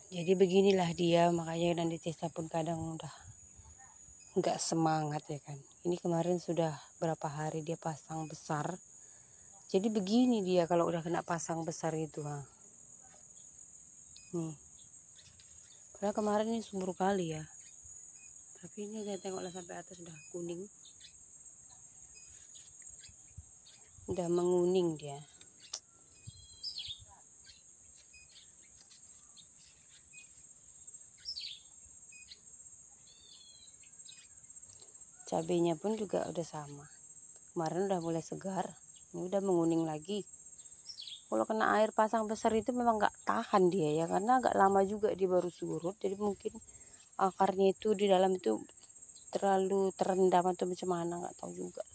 Jadi beginilah dia, makanya nanti Tessa pun kadang udah nggak semangat ya kan. Ini kemarin sudah berapa hari dia pasang besar. Jadi begini dia kalau udah kena pasang besar itu. Nih. Padahal kemarin ini subur kali ya. Tapi ini saya tengoklah sampai atas udah kuning. Udah menguning dia. Cabenya pun juga udah sama. Kemarin udah mulai segar, ini udah menguning lagi. Kalau kena air pasang besar itu memang nggak tahan dia ya, karena agak lama juga dia baru surut. Jadi mungkin akarnya itu di dalam itu terlalu terendam atau macam mana, nggak tahu juga.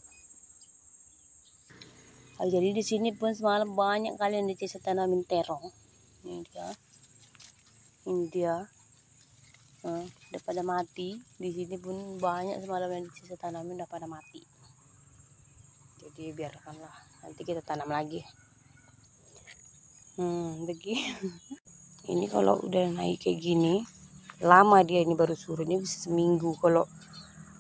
Jadi di sini pun semalam banyak kali yang Tessa tanamin terong. Ini dia. Udah pada mati. Di sini pun banyak semalam yang Tessa tanamin udah pada mati. Jadi biarkanlah, nanti kita tanam lagi. Begini. Ini kalau udah naik kayak gini, lama dia ini baru surut. Ini bisa seminggu. Kalau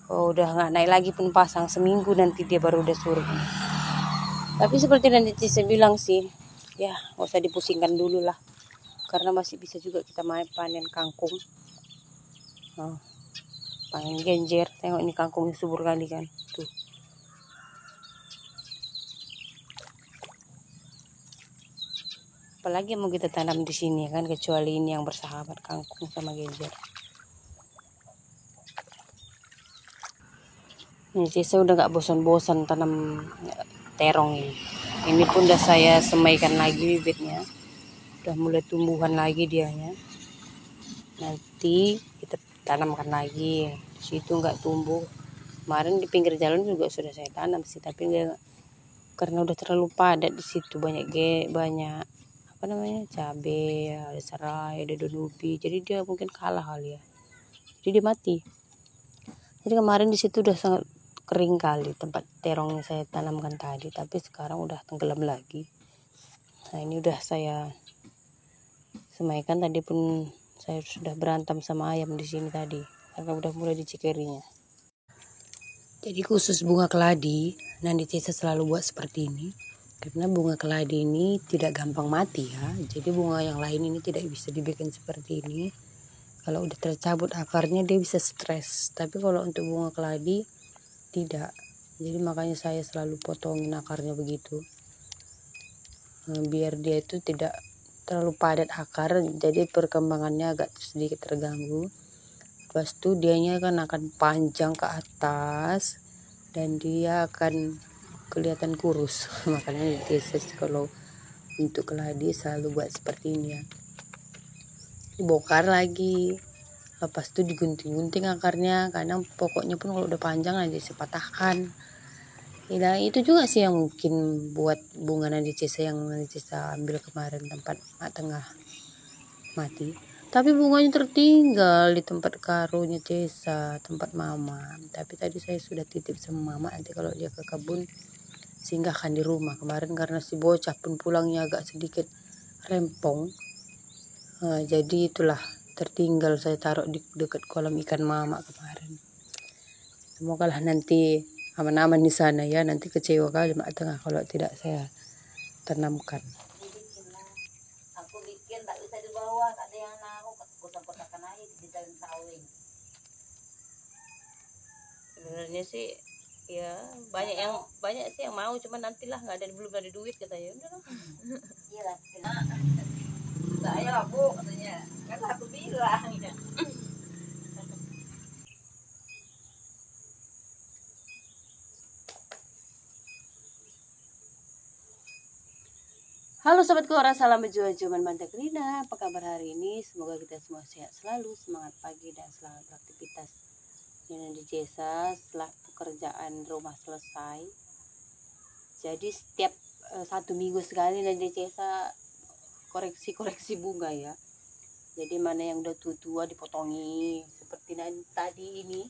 udah nggak naik lagi pun pasang seminggu nanti dia baru udah surut. Tapi seperti nanti saya bilang sih, ya nggak usah dipusingkan dulu lah, karena masih bisa juga kita panen kangkung. Panen genjer. Tengok ini kangkungnya subur kali kan. Tuh. Apalagi mau kita tanam di sini kan, kecuali ini yang bersahabat, kangkung sama genjer. Ini saya udah nggak bosan-bosan tanam terong ini. Ini pun udah saya semaikan lagi bibitnya. Udah mulai tumbuhan lagi dianya. Nanti kita tanamkan lagi. Di situ nggak tumbuh. Kemarin di pinggir jalan juga sudah saya tanam sih, tapi enggak, karena udah terlalu padat di situ, banyak apa namanya, cabai, ada serai, ada daun ubi. Jadi dia mungkin kalah kali ya. Jadi dia mati. Jadi kemarin di situ udah sangat kering kali tempat terong yang saya tanamkan tadi, tapi sekarang udah tenggelam lagi. Nah ini udah saya semaikan. Tadi pun saya sudah berantem sama ayam di sini tadi karena udah mulai dicikirinya. Jadi khusus bunga keladi, nanti Tessa selalu buat seperti ini karena bunga keladi ini tidak gampang mati ya. Jadi bunga yang lain ini tidak bisa dibikin seperti ini. Kalau udah tercabut akarnya dia bisa stres, tapi kalau untuk bunga keladi tidak. Jadi makanya saya selalu potongin akarnya begitu, biar dia itu tidak terlalu padat akar, jadi perkembangannya agak sedikit terganggu. Lepas itu dianya kan akan panjang ke atas dan dia akan kelihatan kurus. Makanya kalau untuk keladi selalu buat seperti ini ya. Dibongkar lagi, lepas itu digunting-gunting akarnya. Kadang pokoknya pun kalau udah panjang aja sepatahkan. Nah itu juga sih yang mungkin buat bunga Nadicesa yang Nadicesa ambil kemarin tempat tengah mati. Tapi bunganya tertinggal di tempat karunya Cesa, tempat mama. Tapi tadi saya sudah titip sama mama, nanti kalau dia ke kebun singgahkan di rumah. Kemarin karena si bocah pun pulangnya agak sedikit rempong, jadi itulah tertinggal, saya taruh di dekat kolam ikan mama kemarin. Semoga lah nanti aman-aman di sana ya. Nanti kecewa kali mak tengah kalau tidak saya tanamkan. Aku bikin tak bisa dibawa, tak ada yang naruh, kotak-kotakan aja di dalam sawing. Sebenarnya sih ya banyak sih yang mau, cuman nantilah nggak ada, belum ada duit katanya. Udah lah. Iyalah, saya bu katanya, kan aku bilang ya. Halo sobat Kora, salam berjuang Mantek Rina. Apa kabar hari ini? Semoga kita semua sehat selalu, semangat pagi dan semangat beraktivitas. Ini di Desa setelah pekerjaan rumah selesai. Jadi setiap 1 minggu sekali di Desa koreksi bunga ya. Jadi mana yang udah tua dipotongi seperti tadi ini.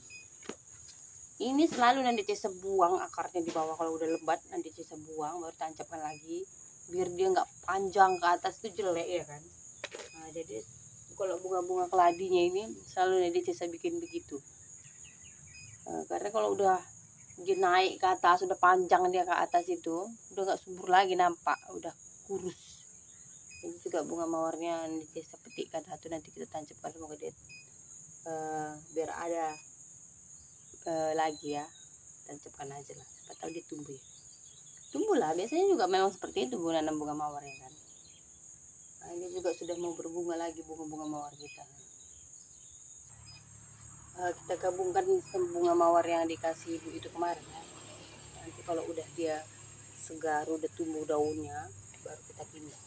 Ini selalu nanti Desa buang akarnya di bawah. Kalau udah lebat nanti Desa buang, baru tancapkan lagi biar dia nggak panjang ke atas, itu jelek ya kan. Nah, jadi kalau bunga-bunga keladinya ini selalu saya bikin begitu. Karena kalau udah dia naik ke atas, sudah panjang dia ke atas itu, udah nggak subur lagi nampak, udah kurus. Ini juga bunga mawarnya saya petikkan satu, nanti kita tancapkan semoga dia biar ada lagi ya, tancapkan aja lah, siapa tahu dia tumbuh ya. Tumbuh lah, biasanya juga memang seperti itu nanam bunga mawar ya kan. Nah, ini juga sudah mau berbunga lagi bunga-bunga mawar kita. Kita gabungkan bunga mawar yang dikasih ibu itu kemarin ya. Nanti kalau udah dia segar, udah tumbuh daunnya, baru kita pindah.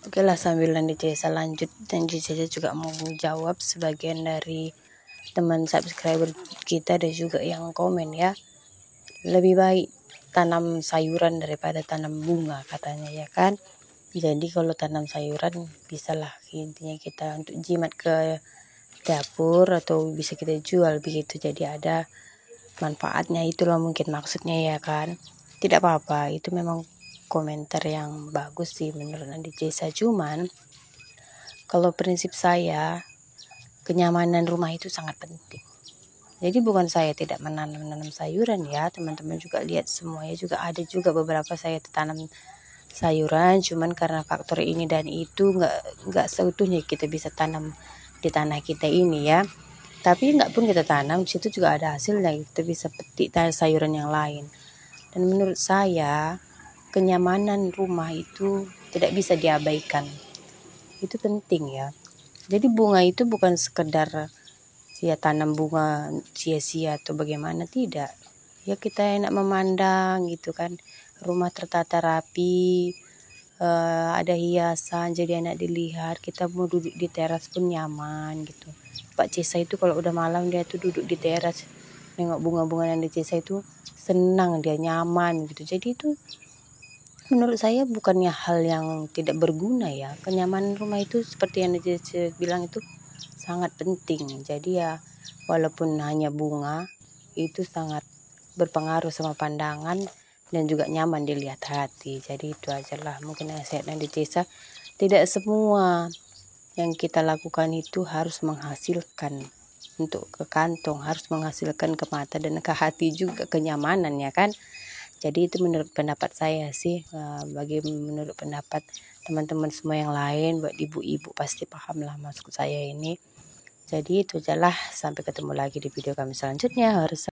Oke lah, sambil nanti saya lanjut, dan saya juga mau jawab sebagian dari teman subscriber kita dan juga yang komen ya. Lebih baik tanam sayuran daripada tanam bunga katanya ya kan. Jadi kalau tanam sayuran bisalah, intinya kita untuk jimat ke dapur atau bisa kita jual begitu, jadi ada manfaatnya, itulah mungkin maksudnya ya kan. Tidak apa-apa, itu memang komentar yang bagus sih menurut Andi Jesa. Cuman kalau prinsip saya, kenyamanan rumah itu sangat penting. Jadi bukan saya tidak menanam sayuran ya, teman-teman juga lihat semuanya juga ada juga beberapa saya tanam sayuran, cuman karena faktor ini dan itu nggak seutuhnya kita bisa tanam di tanah kita ini ya. Tapi nggak pun kita tanam, di situ juga ada hasilnya, kita bisa petik sayuran yang lain. Dan menurut saya kenyamanan rumah itu tidak bisa diabaikan, itu penting ya. Jadi bunga itu bukan sekedar ya tanam bunga sia-sia atau bagaimana, tidak ya, kita enak memandang gitu kan, rumah tertata rapi, ada hiasan jadi enak dilihat, kita mau duduk di teras pun nyaman gitu. Pak Cesa itu kalau udah malam dia tuh duduk di teras nengok bunga-bunga yang di Cesa itu senang, dia nyaman gitu. Jadi itu menurut saya bukannya hal yang tidak berguna ya, kenyamanan rumah itu seperti yang Cesa bilang itu sangat penting. Jadi ya walaupun hanya bunga itu sangat berpengaruh sama pandangan dan juga nyaman dilihat hati. Jadi itu aja lah mungkin nasihat dari Desa. Tidak semua yang kita lakukan itu harus menghasilkan untuk ke kantong, harus menghasilkan ke mata dan ke hati juga, kenyamanan ya kan. Jadi itu menurut pendapat saya sih. Bagi menurut pendapat teman-teman semua yang lain, buat ibu-ibu pasti paham lah maksud saya ini. Jadi itu aja lah, sampai ketemu lagi di video kami selanjutnya. Harus